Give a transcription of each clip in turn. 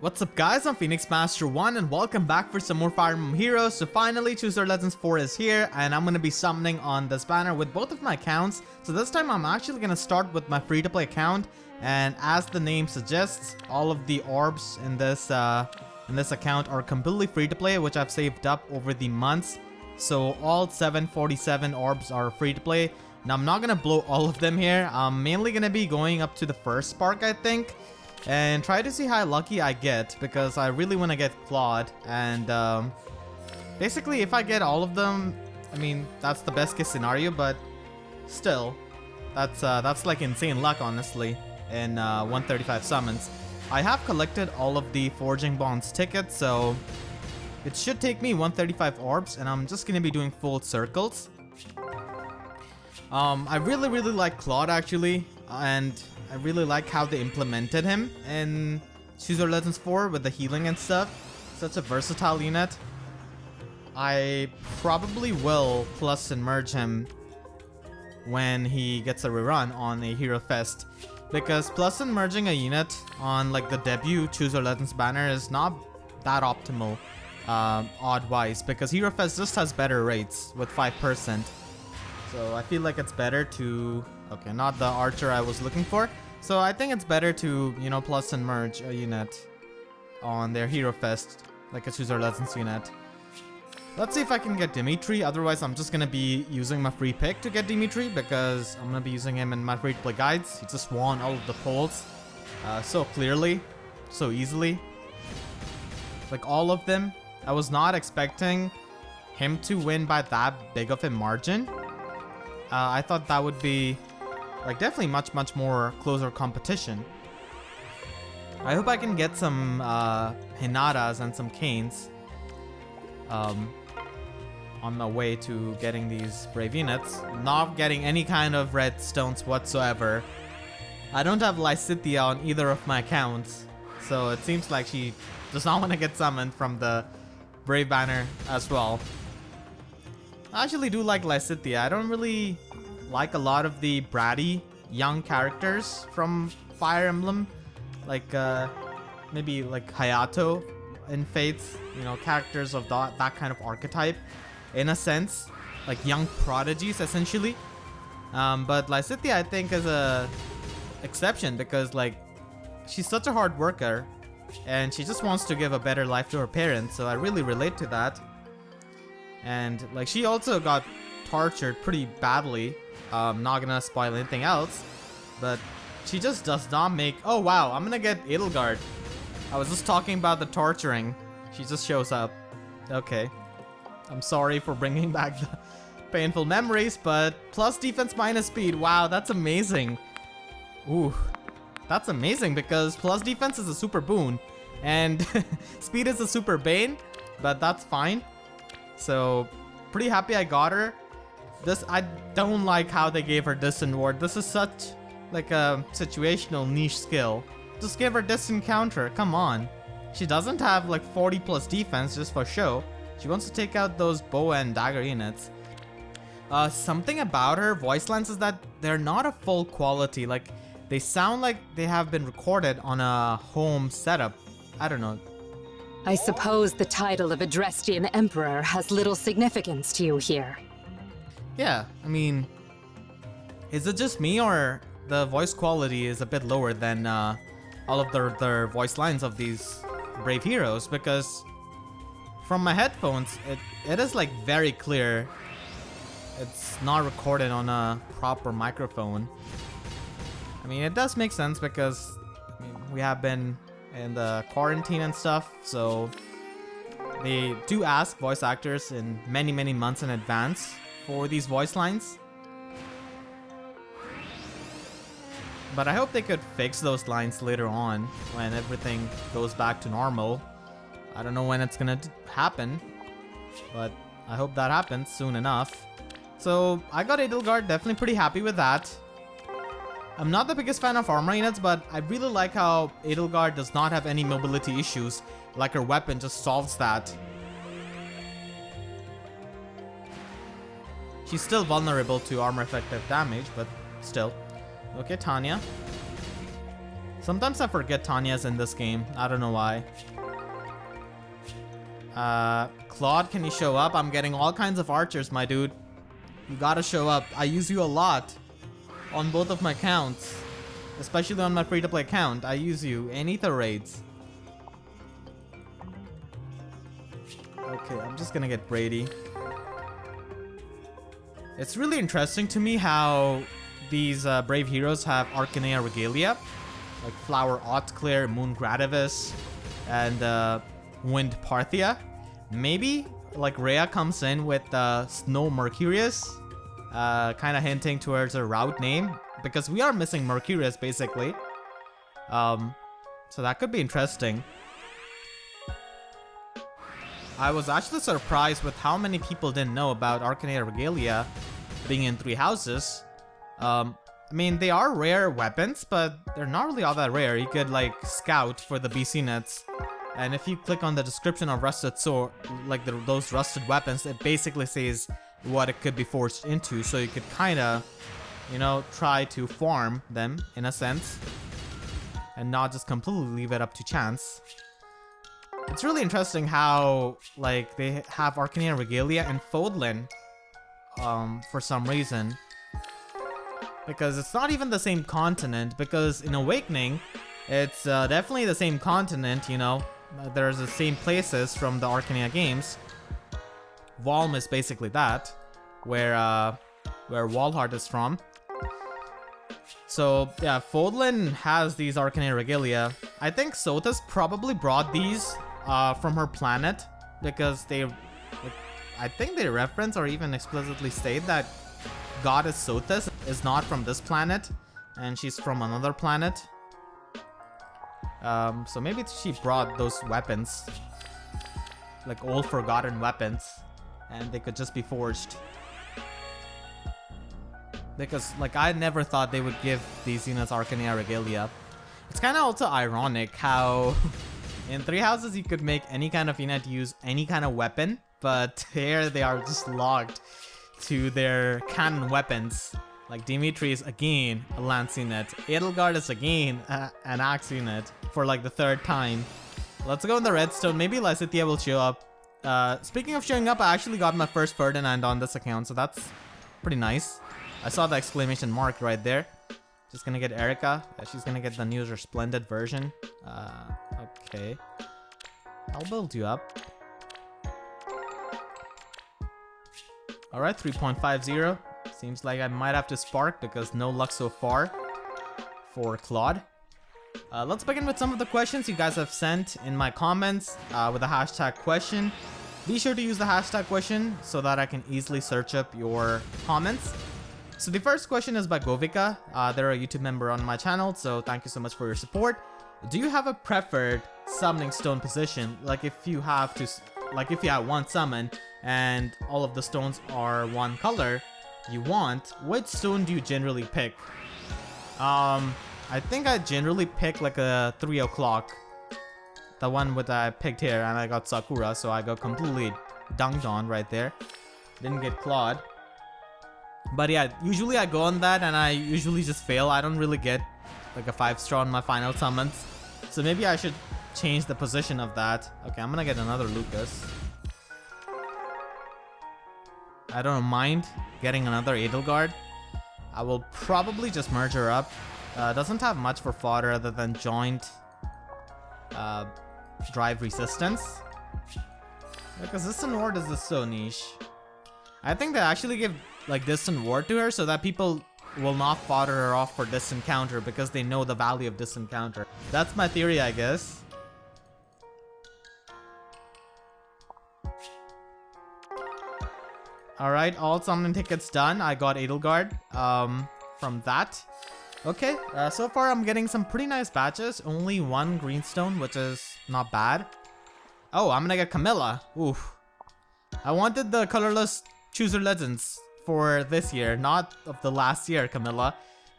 What's up guys, I'm Phoenix Master 1 and welcome back for some more Fire Emblem Heroes. So finally Choose Our Legends 4 is here and I'm going to be summoning on this banner with both of my accounts. So this time I'm actually going to start with my free-to-play account, and as the name suggests, all of the orbs in this account are completely free-to-play, which I've saved up over the months. So all 747 orbs are free-to-play. Now I'm not going to blow all of them here. I'm mainly going to be going up to the first spark, I think, and try to see how lucky I get, because I really want to get Claude. And basically if I get all of them, I mean, that's the best case scenario, but still, that's like insane luck, honestly, in 135 summons. I have collected all of the Forging Bonds tickets, so it should take me 135 orbs, and I'm just gonna be doing full circles. I really like Claude actually, and I really like how they implemented him in Choose Our Legends 4 with the healing and stuff. Such a versatile unit. I probably will plus and merge him when he gets a rerun on a Hero Fest, because plus and merging a unit on like the debut Choose Our Legends banner is not that optimal odd-wise, because Hero Fest just has better rates with 5%. So I feel like it's better to... Okay, not the archer I was looking for. So I think it's better to, you know, plus and merge a unit on their Hero Fest, like a Choose Our Legends unit. Let's see if I can get Dimitri. Otherwise, I'm just gonna be using my free pick to get Dimitri, because I'm gonna be using him in my free-to-play guides. He just won all of the polls so clearly, so easily. Like all of them. I was not expecting him to win by that big of a margin. I thought that would be like definitely much more closer competition. I hope I can get some Hinatas and some Canes on my way to getting these Brave units. Not getting any kind of red stones whatsoever. I don't have Lysithea on either of my accounts, so it seems like she does not want to get summoned from the Brave Banner as well. I actually do like Lysithea. I don't really like a lot of the bratty young characters from Fire Emblem, like maybe like Hayato in Fates, you know, characters of that kind of archetype, in a sense, like young prodigies essentially. But Lysithea I think is a exception, because like she's such a hard worker and she just wants to give a better life to her parents, so I really relate to that. And like she also got tortured pretty badly. Not gonna spoil anything else, but she just does not make... Oh wow, I'm gonna get Edelgard. I was just talking about the torturing. She just shows up. Okay. I'm sorry for bringing back the painful memories, but plus defense minus speed. Wow, that's amazing. Ooh, that's amazing, because plus defense is a super boon and speed is a super bane, but that's fine. So pretty happy I got her. This, I don't like how they gave her Distant Ward. This is such like a situational niche skill. Just give her Distant Counter, come on. She doesn't have like 40 plus defense just for show. She wants to take out those bow and dagger units. Something about her voice lines is that they're not a full quality. Like they sound like they have been recorded on a home setup. I don't know. I suppose the title of Adrestian Emperor has little significance to you here. Yeah, I mean, is it just me, or the voice quality is a bit lower than all of their voice lines of these Brave heroes? Because from my headphones, it is like very clear. It's not recorded on a proper microphone. I mean, it does make sense, because I mean, we have been in the quarantine and stuff, so they do ask voice actors in many months in advance for these voice lines. But I hope they could fix those lines later on when everything goes back to normal. I don't know when it's gonna happen, but I hope that happens soon enough. So I got Edelgard, definitely pretty happy with that. I'm not the biggest fan of armor units, but I really like how Edelgard does not have any mobility issues. Like her weapon just solves that. She's still vulnerable to armor effective damage, but still. Okay, Tanya. Sometimes I forget Tanya's in this game. I don't know why. Claude, can you show up? I'm getting all kinds of archers, my dude. You gotta show up. I use you a lot on both of my accounts. Especially on my free-to-play account. I use you in ether raids. Okay, I'm just gonna get Brady. It's really interesting to me how these Brave heroes have Arcanea Regalia. Like Flower Otclair, Moon Gradivis, and Wind Parthia. Maybe like Rhea comes in with Snow Mercurius, kind of hinting towards a route name because we are missing Mercurius basically. So that could be interesting. I was actually surprised with how many people didn't know about Arcanea Regalia being in 3 houses. I mean, they are rare weapons, but they're not really all that rare. You could like scout for the BC nets. And if you click on the description of Rusted Sword, like those rusted weapons, it basically says what it could be forged into. So you could kind of, you know, try to farm them in a sense. And not just completely leave it up to chance. It's really interesting how, like, they have Arcanea Regalia and Fodlan for some reason. Because it's not even the same continent, because in Awakening, it's definitely the same continent, you know. There's the same places from the Arcanea games. Valm is basically that, where Walhart is from. So yeah, Fodlan has these Arcanea Regalia. I think Sothis probably brought these from her planet because they, I think they reference or even explicitly state that Goddess Sothis is not from this planet and she's from another planet. So maybe she brought those weapons, like old forgotten weapons, and they could just be forged. Because like I never thought they would give these units Arcanea Regalia. It's kind of also ironic how in 3 houses you could make any kind of unit use any kind of weapon, but here they are just logged to their canon weapons. Like Dimitri is again a lance unit. Edelgard is again an axe unit for like the 3rd time. Let's go in the redstone. Maybe Lysithea will show up. Speaking of showing up, I actually got my first Ferdinand on this account, so that's pretty nice. I saw the exclamation mark right there. Just gonna get Erica. She's gonna get the news or splendid version. Okay. I'll build you up. Alright, 3.50. Seems like I might have to spark because no luck so far for Claude. Let's begin with some of the questions you guys have sent in my comments with the hashtag question. Be sure to use the hashtag question so that I can easily search up your comments. So the first question is by Govika. They're a YouTube member on my channel, so thank you so much for your support. Do you have a preferred summoning stone position? Like if you have to, like if you have one summon and all of the stones are one color you want, which stone do you generally pick? I think I generally pick like a 3 o'clock. The one with I picked here, and I got Sakura, so I got completely dunked on right there. Didn't get Claude. But yeah, usually I go on that and I usually just fail. I don't really get like a 5-star on my final summons. So maybe I should change the position of that. Okay, I'm gonna get another Lucas. I don't mind getting another Edelgard. I will probably just merge her up. Doesn't have much for fodder other than joint drive resistance. Because Distant Ward is just so niche. I think they actually give like Distant Ward to her so that people will not fodder her off for Distant Counter because they know the value of Distant Counter. That's my theory, I guess. Alright, all summoning tickets done. I got Edelgard from that. Okay, so far I'm getting some pretty nice batches. Only 1 greenstone, which is not bad. Oh, I'm gonna get Camilla. Oof. I wanted the colorless Chooser Legends for this year, not of the last year, Camilla.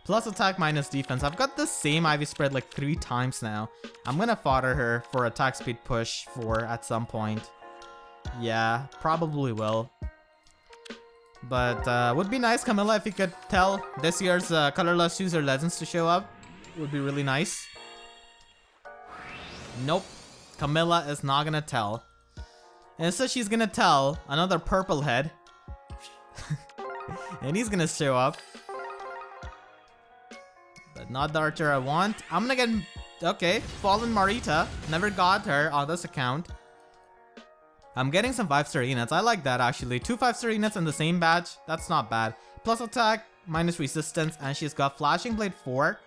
Plus attack minus defense. I've got the same Ivy spread like 3 times now. I'm gonna fodder her for attack speed push for at some point. Yeah, probably will. But would be nice, Camilla, if you could tell this year's colorless Chooser Legends to show up. Would be really nice. Nope. Camilla is not gonna tell. Instead, she's gonna tell another purple head. And he's gonna show up. But not the archer I want. I'm gonna get... Okay, Fallen Marita. Never got her on this account. I'm getting some 5-star units. I like that actually. 2 5-star units in the same batch. That's not bad. Plus attack, minus resistance, and she's got Flashing Blade 4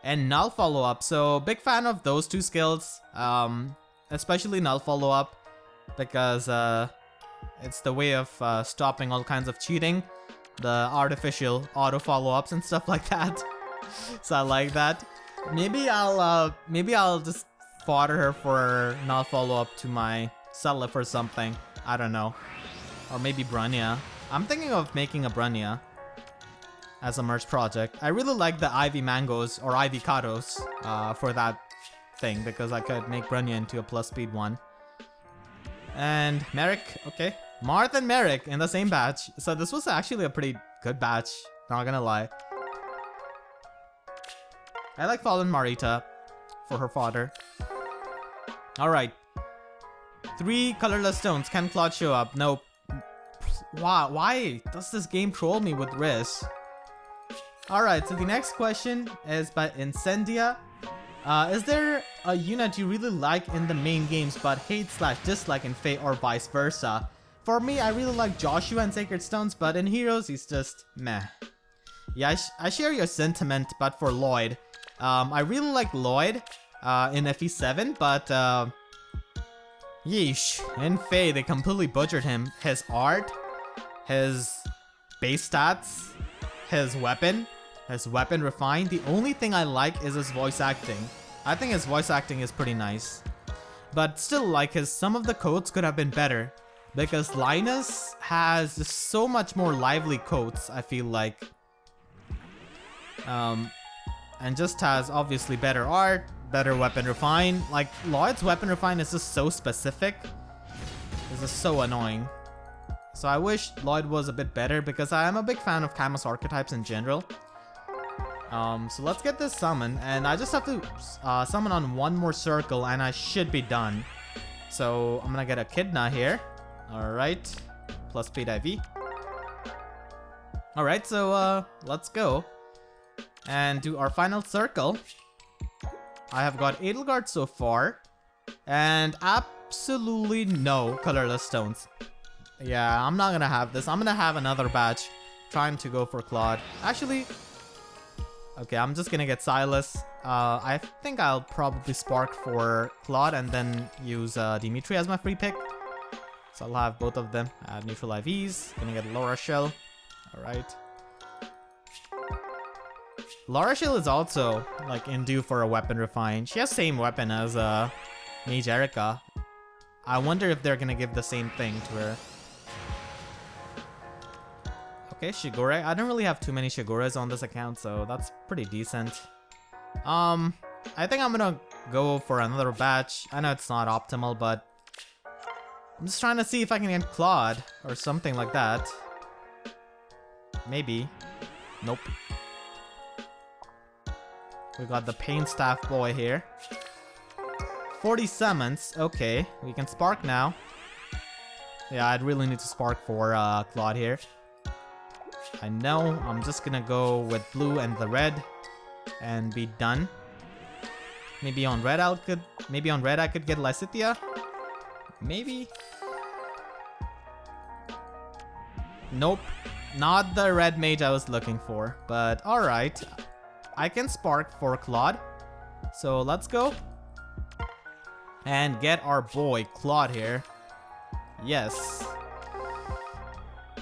and Null Follow-Up. So big fan of those two skills. Especially Null Follow-Up. Because it's the way of stopping all kinds of cheating. The artificial auto follow-ups and stuff like that. So I like that. Maybe I'll just fodder her for Null Follow-Up to my Selif or something. I don't know. Or maybe Brunya. I'm thinking of making a Brunya as a merch project. I really like the Ivy Mangoes or Ivy Katos for that thing, because I could make Brunya into a plus speed one. And Merrick, okay. Marth and Merrick in the same batch. So this was actually a pretty good batch, not gonna lie. I like Fallen Marita for her fodder. Alright. 3 colorless stones. Can Claude show up? Nope. Why does this game troll me with Riz? Alright, so the next question is by Incendia. Is there a unit you really like in the main games but hate/dislike in FEH or vice versa? For me, I really like Joshua and Sacred Stones, but in Heroes, he's just meh. Yeah, I share your sentiment, but for Lloyd. I really like Lloyd in FE7, but yeesh. In FEH, they completely butchered him. His art, his base stats, his weapon refined. The only thing I like is his voice acting. I think his voice acting is pretty nice. But still, like, some of the quotes could have been better. Because Linus has just so much more lively quotes, I feel like. And just has obviously better art, better weapon refine. Like, Lloyd's weapon refine is just so specific. It's just so annoying. So I wish Lloyd was a bit better, because I am a big fan of Camus archetypes in general. So let's get this summon, and I just have to summon on one more circle and I should be done. So I'm gonna get a Kidna here. Alright, plus speed IV. Alright, so let's go and do our final circle. I have got Edelgard so far, and absolutely no colorless stones. Yeah, I'm not gonna have this. I'm gonna have another batch trying to go for Claude. Actually, okay, I'm just gonna get Silas. I think I'll probably spark for Claude and then use Dimitri as my free pick. So I'll have both of them. Neutral IVs. Gonna get Laura Shell. Alright. Laura Shell is also like in due for a weapon refine. She has same weapon as Mage Erica. I wonder if they're gonna give the same thing to her. Okay, Shigure. I don't really have too many Shigures on this account, so that's pretty decent. I think I'm gonna go for another batch. I know it's not optimal, but I'm just trying to see if I can get Claude or something like that. Maybe. Nope. We got the Pain Staff boy here. 40 summons. Okay, we can spark now. Yeah, I'd really need to spark for Claude here. I know. I'm just gonna go with blue and the red and be done. Maybe on red I could get Lysithea. Maybe. Nope. Not the red mage I was looking for. But alright. I can spark for Claude. So let's go. And get our boy Claude here. Yes.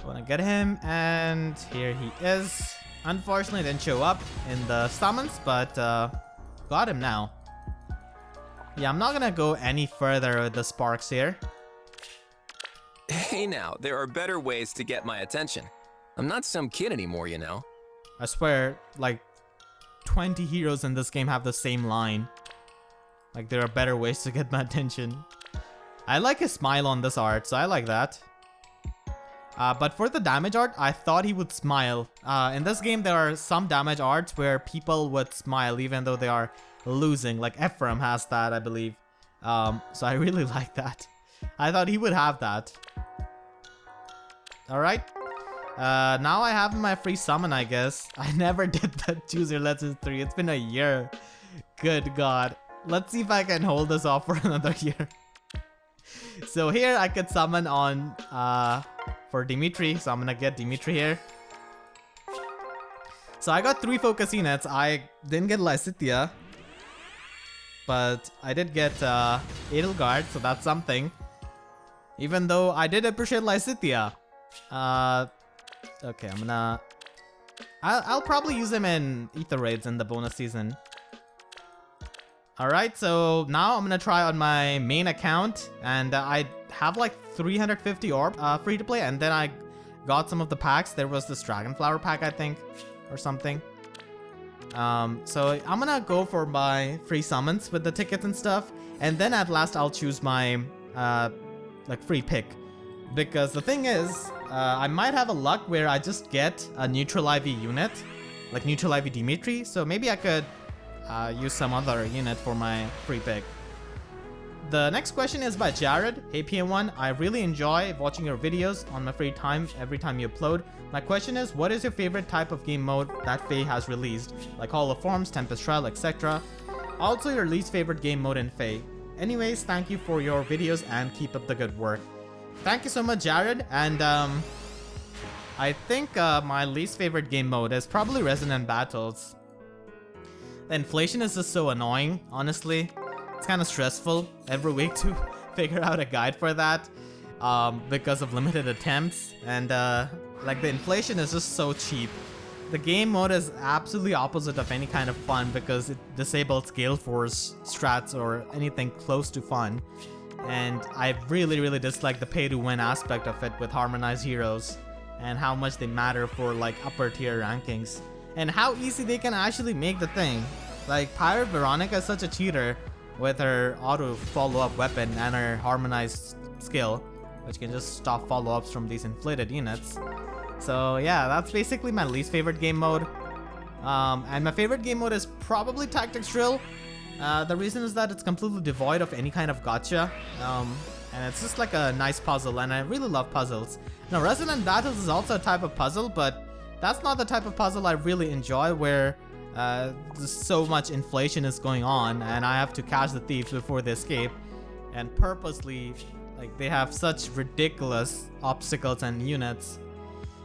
Wanna get him, and here he is. Unfortunately didn't show up in the summons, but got him now. Yeah, I'm not gonna go any further with the sparks here. Hey now, there are better ways to get my attention. I'm not some kid anymore, you know. I swear, like 20 heroes in this game have the same line. Like, there are better ways to get my attention. I like his smile on this art, so I like that. But for the damage art, I thought he would smile. In this game, there are some damage arts where people would smile even though they are losing. Like Ephraim has that, I believe. So I really like that. I thought he would have that. Alright. Now I have my free summon, I guess. I never did the Choose Your Lessons 3. It's been a year. Good God. Let's see if I can hold this off for another year. So here I could summon on for Dimitri. So I'm gonna get Dimitri here. So I got 3 focus units. I didn't get Lysithea, but I did get Edelgard, so that's something. Even though I did appreciate Lysithea. Okay, I'll probably use him in Ether Raids in the bonus season. Alright, so now I'm gonna try on my main account, and I have like 350 Orb free to play, and then I got some of the packs. There was this Dragonflower pack, I think, or something. So I'm gonna go for my free summons with the tickets and stuff, and then at last I'll choose my like free pick. Because the thing is, I might have a luck where I just get a neutral IV unit, like neutral IV Dimitri, so maybe I could use some other unit for my free pick. The next question is by Jared. Hey PM1, I really enjoy watching your videos on my free time every time you upload. My question is, what is your favorite type of game mode that FEH has released, like Hall of Forms, Tempest Trial, etc. Also your least favorite game mode in FEH. Anyways, thank you for your videos and keep up the good work. Thank you so much, Jared, and I think my least favorite game mode is probably Resonant Battles. The inflation is just so annoying, honestly. It's kind of stressful every week to figure out a guide for that because of limited attempts, and like the inflation is just so cheap. The game mode is absolutely opposite of any kind of fun because it disables Gale Force strats or anything close to fun. And I really dislike the pay to win aspect of it with harmonized heroes and how much they matter for like upper tier rankings and how easy they can actually make the thing. Like Pirate Veronica is such a cheater with her auto follow-up weapon and her harmonized skill, which can just stop follow-ups from these inflated units. So yeah, that's basically my least favorite game mode. And my favorite game mode is probably Tactics Drill. The reason is that it's completely devoid of any kind of gacha, and it's just like a nice puzzle, and I really love puzzles. Now, Resonant Battles is also a type of puzzle, but that's not the type of puzzle I really enjoy, where there's so much inflation is going on, and I have to catch the thieves before they escape, and purposely, like, they have such ridiculous obstacles and units.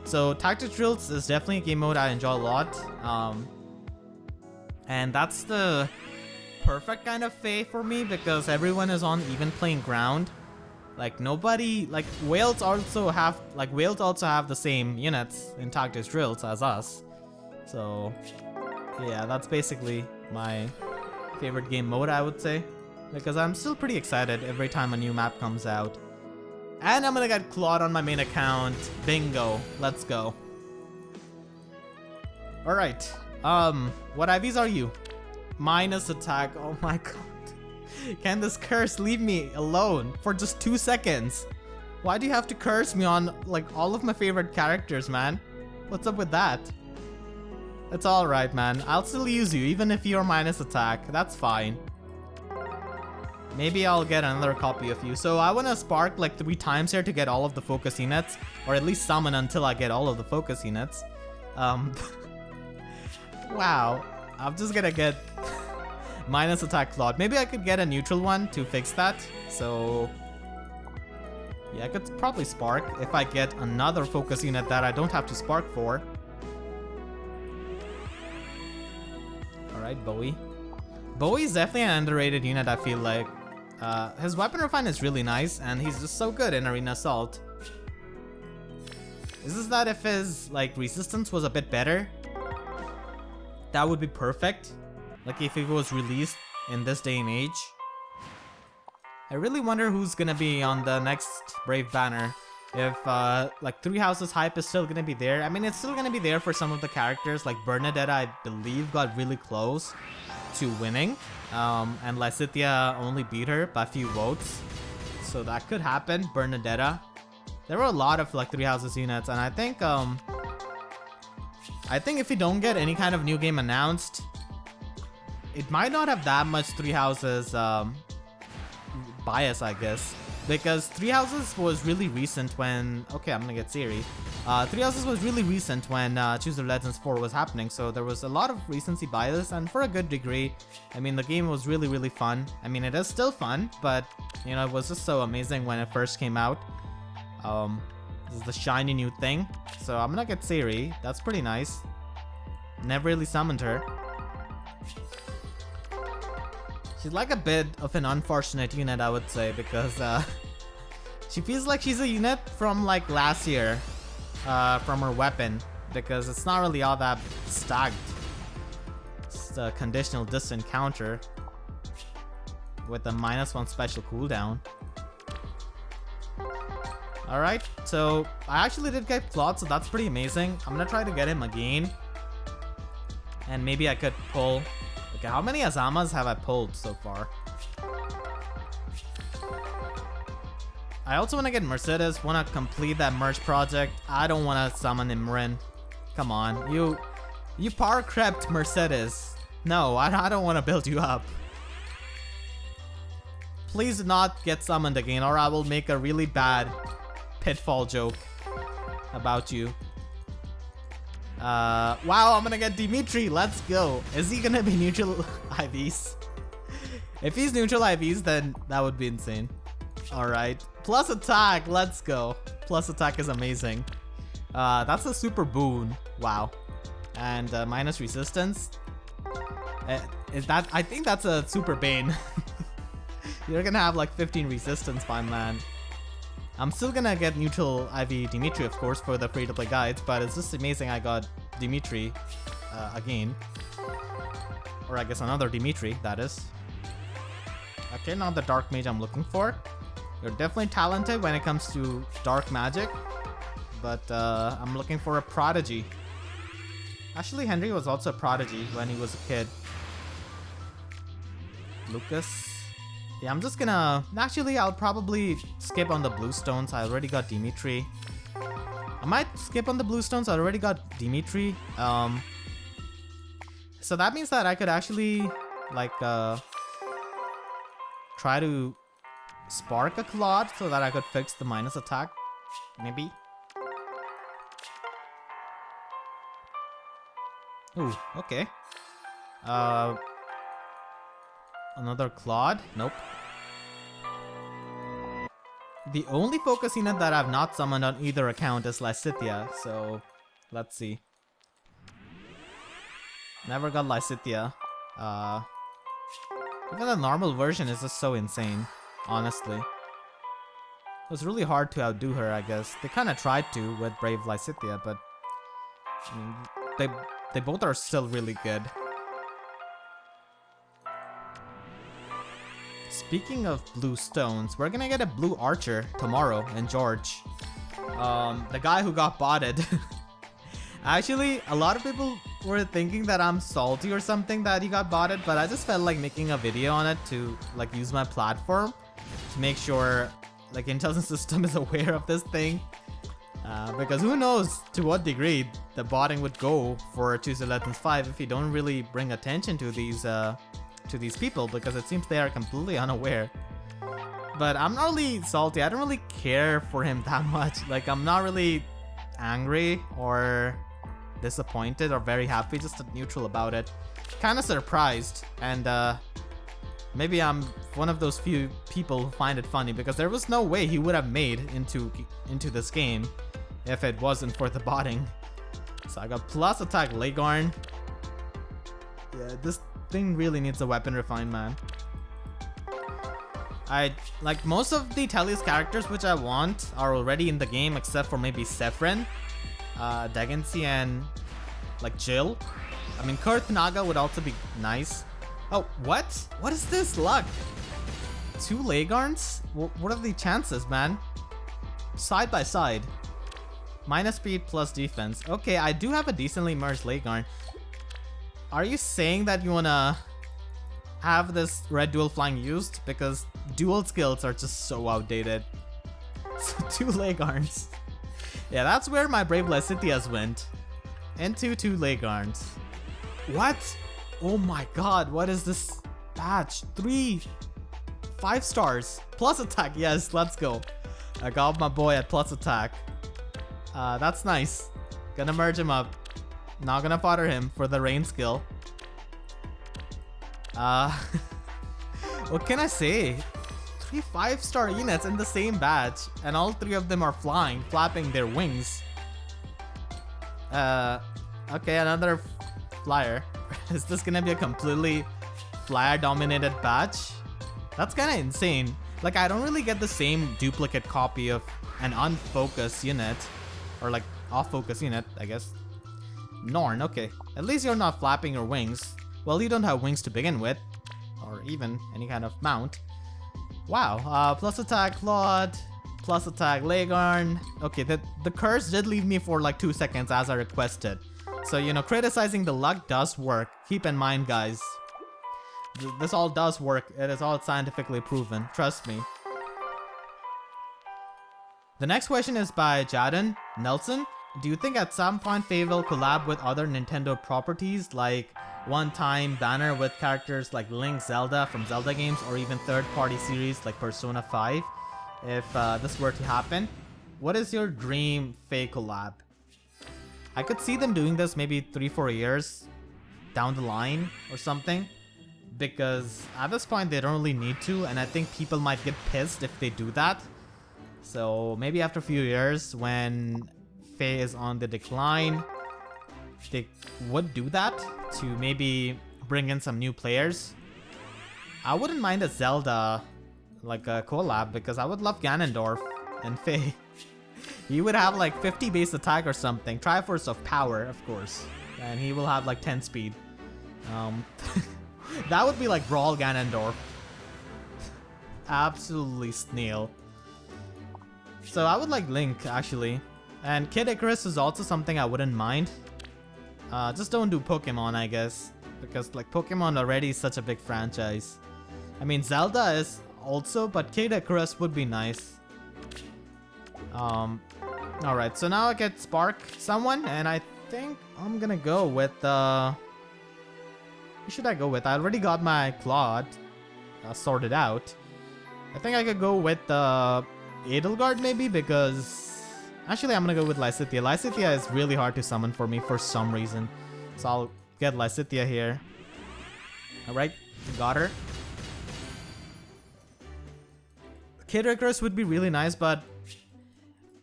So, Tactics Drills is definitely a game mode I enjoy a lot, and that's the perfect kind of FEH for me because everyone is on even playing ground. Like nobody, like Wales also have the same units in Tactics Drills as us. So yeah, that's basically my favorite game mode, I would say, because I'm still pretty excited every time a new map comes out. And I'm gonna get Claude on my main account. Bingo, let's go. Alright, what IVs are you? Minus attack, oh my god. Can this curse leave me alone for just 2 seconds? Why do you have to curse me on like all of my favorite characters, man? What's up with that? It's alright, man. I'll still use you even if you're minus attack. That's fine. Maybe I'll get another copy of you. So I want to spark like 3 times here to get all of the focus units, or at least summon until I get all of the focus units. Wow. I'm just gonna get minus attack Claude. Maybe I could get a neutral one to fix that. So yeah, I could probably spark if I get another focus unit that I don't have to spark for. Alright, Bowie. Bowie is definitely an underrated unit, I feel like. His weapon refine is really nice, and he's just so good in Arena Assault. Is this that if his like resistance was a bit better? That would be perfect. Like if it was released in this day and age. I really wonder who's gonna be on the next Brave Banner. If like Three Houses hype is still gonna be there. I mean, it's still gonna be there for some of the characters. Like Bernadette, I believe, got really close to winning. And Lysithea only beat her by a few votes. So that could happen, Bernadetta. There were a lot of like Three Houses units, and I think if we don't get any kind of new game announced, it might not have that much Three Houses bias, I guess. Because Three Houses was really recent when... Okay, I'm gonna get Siri. Three Houses was really recent when Choose Your Legends 4 was happening, so there was a lot of recency bias, and for a good degree. I mean, the game was really, really fun. I mean, it is still fun, but, you know, it was just so amazing when it first came out. This is the shiny new thing. So I'm gonna get Siri. That's pretty nice. Never really summoned her. She's like a bit of an unfortunate unit, I would say, because she feels like she's a unit from like last year, from her weapon, because it's not really all that stacked. It's a conditional distant counter with a -1 special cooldown. Alright, so I actually did get Claude, so that's pretty amazing. I'm gonna try to get him again. And maybe I could pull... Okay, how many Azamas have I pulled so far? I also want to get Mercedes, want to complete that merge project. I don't want to summon Imran. Come on, you power crept Mercedes. No, I don't want to build you up. Please do not get summoned again, or I will make a really bad pitfall joke about you. Wow, I'm gonna get Dimitri. Let's go. Is he gonna be neutral IVs? If he's neutral IVs, then that would be insane. Alright. Plus attack. Let's go. Plus attack is amazing. That's a super boon. Wow. And minus resistance. Is that? I think that's a super bane. You're gonna have like 15 resistance, fine man. I'm still gonna get neutral IV Dimitri, of course, for the free-to-play guides, but it's just amazing I got Dimitri again. Or I guess another Dimitri, that is. Okay, not the Dark Mage I'm looking for. You're definitely talented when it comes to Dark Magic, but I'm looking for a Prodigy. Actually, Henry was also a Prodigy when he was a kid. Lucas. Yeah, I'm just gonna... Actually, I'll probably skip on the blue stones. I already got Dimitri. I might skip on the blue stones. I already got Dimitri. So that means that I could actually, like, try to spark a Claude so that I could fix the minus attack. Maybe. Ooh, okay. Another Claude? Nope. The only focus unit that I've not summoned on either account is Lysithea, so let's see. Never got Lysithea. Even the normal version is just so insane, honestly. It was really hard to outdo her, I guess. They kind of tried to with Brave Lysithea, but I mean, they both are still really good. Speaking of blue stones, we're gonna get a blue archer tomorrow in George. The guy who got botted. Actually, a lot of people were thinking that I'm salty or something that he got botted, but I just felt like making a video on it to like use my platform to make sure like intelligence system is aware of this thing. Because who knows to what degree the botting would go for Choose Your Legends 5 if you don't really bring attention to these people, because it seems they are completely unaware. But I'm not really salty. I don't really care for him that much. Like, I'm not really angry or disappointed or very happy, just neutral about it. Kind of surprised, and maybe I'm one of those few people who find it funny, because there was no way he would have made into this game if it wasn't for the botting. So I got plus attack Legarn. Yeah, this thing really needs a weapon refine, man. I like most of the Tellius characters which I want are already in the game, except for maybe Sephrin, Dagency, and like Jill. I mean, Kurth Naga would also be nice. Oh, what? What is this luck? 2 Legarns? What are the chances, man? Side by side. Minus speed plus defense. Okay, I do have a decently merged Legarn. Are you saying that you wanna have this red dual flying used? Because dual skills are just so outdated. So 2 Legarns. Yeah, that's where my Brave Lysitheas went. Into 2 Legarns. What? Oh my god, what is this batch? 3 5 stars. Plus attack, yes, let's go. I got my boy at plus attack. That's nice. Gonna merge him up. Not gonna fodder him for the rain skill. What can I say? 3 5-star units in the same batch, and all 3 of them are flying, flapping their wings. Okay, another flyer. Is this gonna be a completely flyer-dominated batch? That's kinda insane. Like, I don't really get the same duplicate copy of an unfocused unit. Or like, off-focus unit, I guess. Norn, okay. At least you're not flapping your wings. Well, you don't have wings to begin with. Or even any kind of mount. Wow, plus attack Claude, plus attack Legarn. Okay, the curse did leave me for like 2 seconds as I requested. So, you know, criticizing the luck does work. Keep in mind, guys. This all does work. It is all scientifically proven. Trust me. The next question is by Jaden Nelson. Do you think at some point FEH will collab with other Nintendo properties, like one-time banner with characters like Link, Zelda from Zelda games, or even third-party series like Persona 5? If this were to happen, what is your dream FEH collab? I could see them doing this maybe 3-4 years down the line or something, because at this point they don't really need to, and I think people might get pissed if they do that. So maybe after a few years when FEH is on the decline, they would do that to maybe bring in some new players. I wouldn't mind a Zelda like a collab, because I would love Ganondorf and FEH. He would have like 50 base attack or something, Triforce of Power of course, and he will have like 10 speed. That would be like Brawl Ganondorf. Absolutely snail. So I would like Link actually, and Kid Icarus is also something I wouldn't mind. Just don't do Pokemon, I guess, because like Pokemon already is such a big franchise. I mean, Zelda is also, but Kid Icarus would be nice. Alright, so now I get Spark someone, and I think I'm gonna go with who should I go with? I already got my Claude sorted out. I think I could go with Edelgard maybe, because actually I'm gonna go with Lysithea. Lysithea is really hard to summon for me for some reason, so I'll get Lysithea here. Alright, got her. Kid Icarus would be really nice, but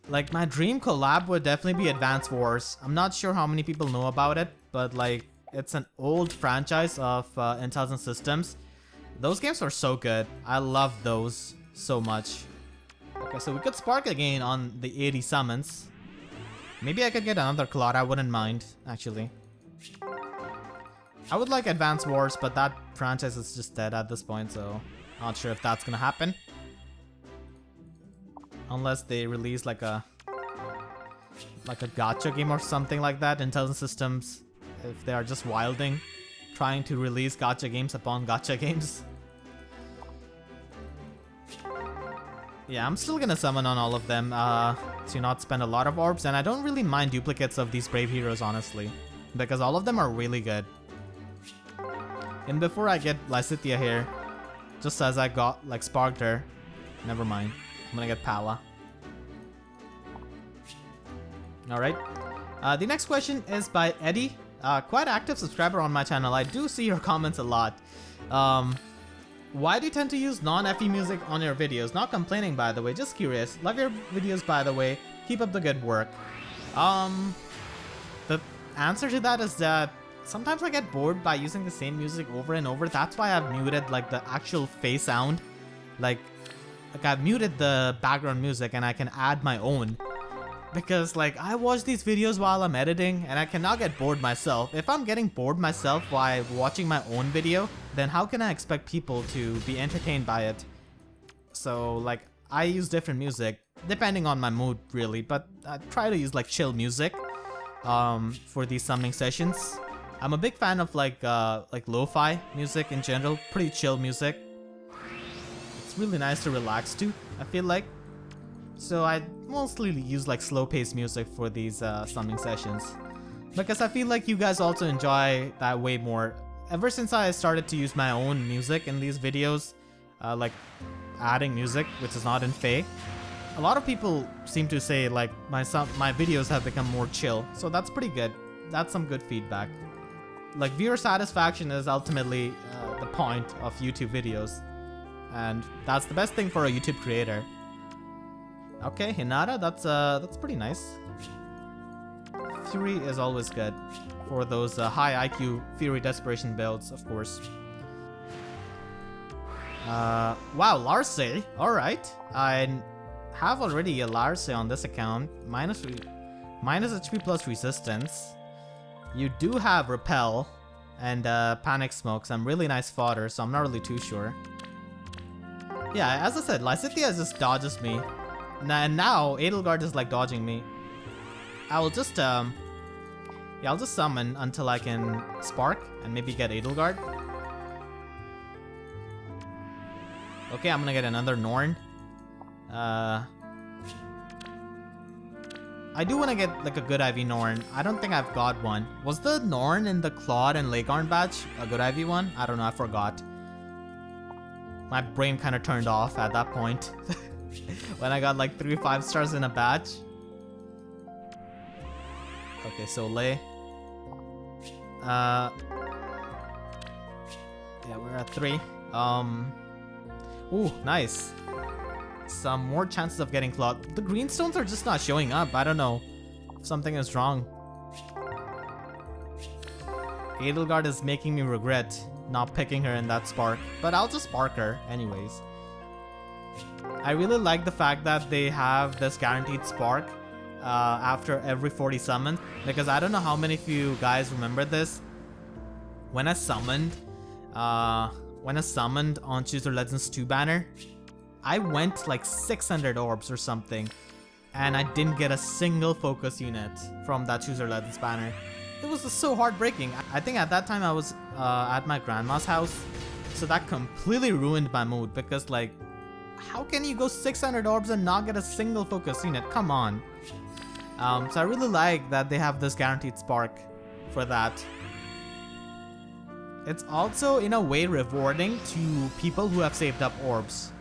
like my dream collab would definitely be Advance Wars. I'm not sure how many people know about it, but like it's an old franchise of Intelligent Systems. Those games are so good. I love those so much. Okay, so we could Spark again on the 80 summons. Maybe I could get another Claude, I wouldn't mind, actually. I would like Advance Wars, but that franchise is just dead at this point, so not sure if that's gonna happen. Unless they release like a gacha game or something like that. Intelligent Systems, if they are just wilding, trying to release gacha games upon gacha games. Yeah, I'm still gonna summon on all of them to not spend a lot of orbs, and I don't really mind duplicates of these Brave heroes, honestly, because all of them are really good. And before I get Lysithea here, just as I got like sparked her, never mind, I'm gonna get Pala. Alright, the next question is by Eddie, quite active subscriber on my channel. I do see your comments a lot. Why do you tend to use non-FE music on your videos? Not complaining, by the way, just curious. Love your videos, by the way. Keep up the good work. The answer to that is that sometimes I get bored by using the same music over and over. That's why I've muted like the actual FEH sound. Like I've muted the background music and I can add my own. Because like I watch these videos while I'm editing and I cannot get bored myself. If I'm getting bored myself while watching my own video, then how can I expect people to be entertained by it? So like I use different music depending on my mood really, but I try to use like chill music for these summoning sessions. I'm a big fan of like lo-fi music in general, pretty chill music. It's really nice to relax to, I feel like. So I mostly use like slow-paced music for these summoning sessions, because I feel like you guys also enjoy that way more. Ever since I started to use my own music in these videos, like adding music, which is not in FE. A lot of people seem to say like my videos have become more chill, so that's pretty good. That's some good feedback. Like viewer satisfaction is ultimately the point of YouTube videos, and that's the best thing for a YouTube creator. Okay, Hinata, that's pretty nice. Fury is always good for those high IQ Fury Desperation builds, of course. Wow, Larce. Alright. I have already a Larce on this account. Minus HP plus resistance. You do have Repel and Panic Smoke, some really nice fodder, so I'm not really too sure. Yeah, as I said, Lysithea just dodges me. And now Edelgard is like dodging me. I will just yeah, I'll just summon until I can spark and maybe get Edelgard. Okay, I'm gonna get another Norn. I do want to get like a good IV Norn. I don't think I've got one. Was the Norn in the Claude and Legarn batch a good IV one? I don't know, I forgot. My brain kind of turned off at that point. When I got like 3 5-stars in a batch. Okay, so Lei. Yeah, we're at 3. Ooh, nice. Some more chances of getting Claude. The green stones are just not showing up. I don't know. Something is wrong. Edelgard is making me regret not picking her in that spark, but I'll just spark her anyways. I really like the fact that they have this guaranteed spark after every 40 summons, because I don't know how many of you guys remember this. When I summoned on Choose Your Legends 2 banner, I went like 600 orbs or something, and I didn't get a single focus unit from that Choose Your Legends banner. It was just so heartbreaking. I think at that time I was at my grandma's house, so that completely ruined my mood, because like, how can you go 600 orbs and not get a single focus unit? Come on. So I really like that they have this guaranteed spark for that. It's also in a way rewarding to people who have saved up orbs,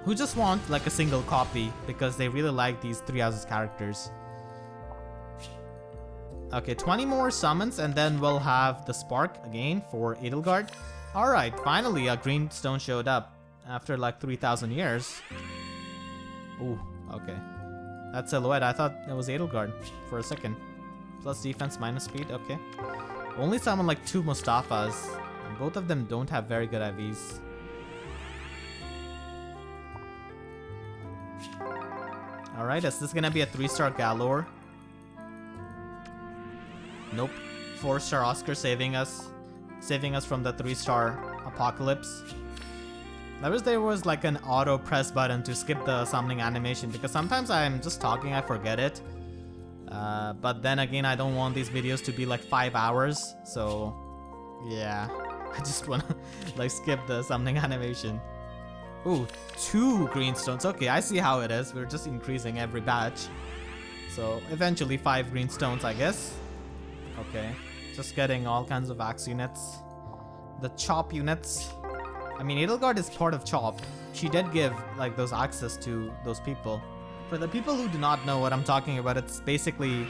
who just want like a single copy because they really like these 3 houses characters. Okay, 20 more summons and then we'll have the spark again for Edelgard. Alright, finally a green stone showed up after like 3,000 years. Ooh, okay. That silhouette, I thought it was Edelgard for a second. Plus defense, minus speed, okay. Only summon like 2 Mustafas, and both of them don't have very good IVs. Alright, is this gonna be a 3-star Galore? Nope. 4-star Oscar saving us from the 3-star Apocalypse. I wish there was like an auto press button to skip the summoning animation, because sometimes I'm just talking, I forget it. But then again, I don't want these videos to be like 5 hours, so yeah, I just wanna like skip the summoning animation. Ooh, 2 green stones. Okay, I see how it is. We're just increasing every batch, so eventually 5 green stones, I guess. Okay, just getting all kinds of axe units. The chop units. I mean, Edelgard is part of chop. She did give like those access to those people. For the people who do not know what I'm talking about, it's basically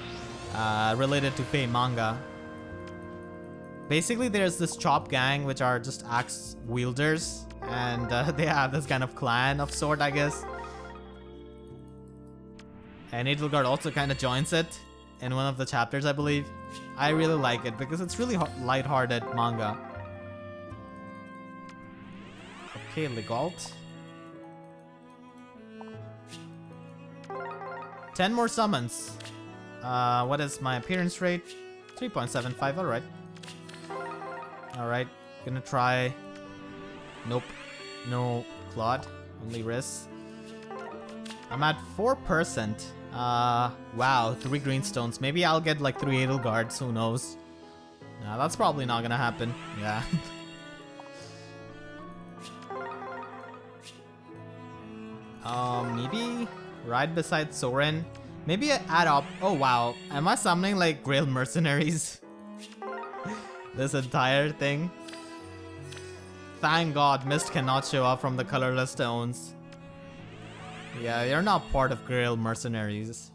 related to FE manga. Basically, there's this chop gang, which are just axe wielders, and they have this kind of clan of sort, I guess. And Edelgard also kind of joins it in one of the chapters, I believe. I really like it because it's really light-hearted manga. Okay, Legalt. 10 more summons. What is my appearance rate? 3.75, alright. Alright, gonna try... Nope. No Claude, only Riz. I'm at 4%. Wow, 3 green stones. Maybe I'll get like 3 Edelgards, who knows. Nah, that's probably not gonna happen. Yeah. Maybe right beside Soren. Maybe add up. Oh wow, am I summoning like Grail Mercenaries? This entire thing. thank God Mist cannot show up from the colorless stones. Yeah, you're not part of Grail Mercenaries.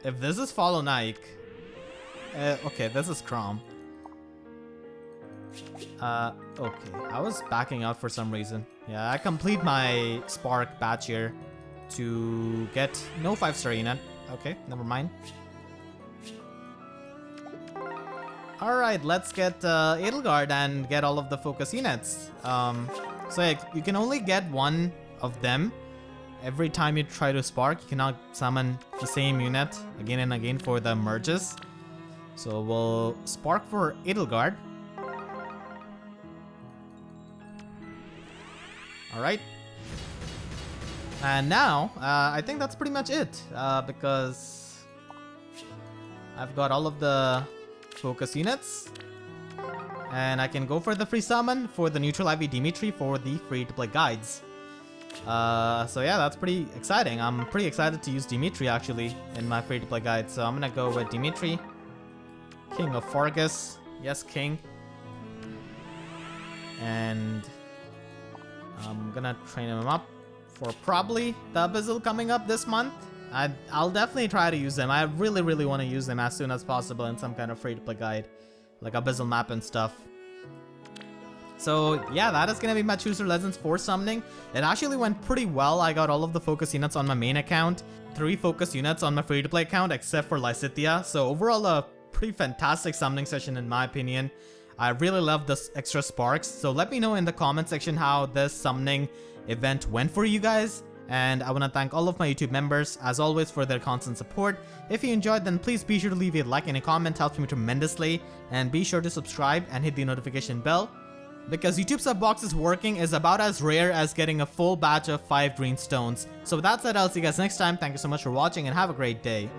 If this is Follow Nike... okay, this is Crom. Okay, I was backing out for some reason. Yeah, I complete my Spark batch here to get no 5-star unit. Okay, never mind. Alright, let's get Edelgard and get all of the focus units. So yeah, you can only get one of them every time you try to Spark. You cannot summon the same unit again and again for the merges. So we'll Spark for Edelgard. Alright. And now, I think that's pretty much it. Because I've got all of the focus units. And I can go for the free summon for the neutral IV Dimitri for the free-to-play guides. So yeah, that's pretty exciting. I'm pretty excited to use Dimitri actually in my free-to-play guide. So I'm gonna go with Dimitri. King of Fargus. Yes, King. And I'm gonna train him up for probably the Abyssal coming up this month. I'll definitely try to use them. I really want to use them as soon as possible in some kind of free-to-play guide, like Abyssal map and stuff. So yeah, that is gonna be my Chooser Legends 4 summoning. It actually went pretty well. I got all of the focus units on my main account, 3 focus units on my free-to-play account except for Lysithea. So overall a pretty fantastic summoning session in my opinion. I really love this extra sparks. So let me know in the comment section how this summoning event went for you guys. And I want to thank all of my YouTube members, as always, for their constant support. If you enjoyed, then please be sure to leave a like and a comment, helps me tremendously. And be sure to subscribe and hit the notification bell, because YouTube sub boxes working is about as rare as getting a full batch of 5 green stones. So with that said, I'll see you guys next time. Thank you so much for watching and have a great day.